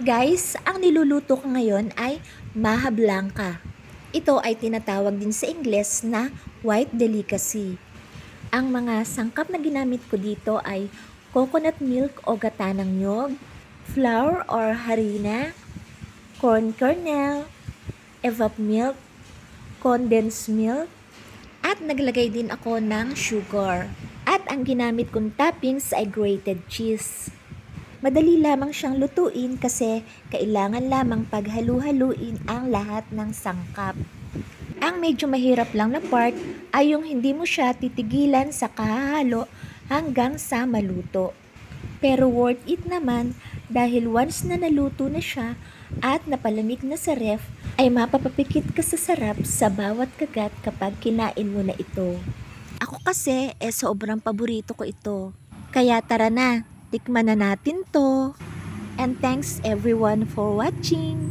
Guys, ang niluluto ko ngayon ay maha blanca. Ito ay tinatawag din sa Ingles na white delicacy. Ang mga sangkap na ginamit ko dito ay coconut milk o gata ng niyog, flour or harina, corn kernel, evap milk, condensed milk, at naglagay din ako ng sugar. At ang ginamit kong toppings ay grated cheese. Madali lamang siyang lutuin kasi kailangan lamang paghalu-haluin ang lahat ng sangkap. Ang medyo mahirap lang na part ay yung hindi mo siya titigilan sa kahahalo hanggang sa maluto. Pero worth it naman dahil once na naluto na siya at napalamig na sa ref, ay mapapapikit ka sa sarap sa bawat kagat kapag kinain mo na ito. Ako kasi sobrang paborito ko ito. Kaya tara na, tikman na natin to. And thanks everyone for watching.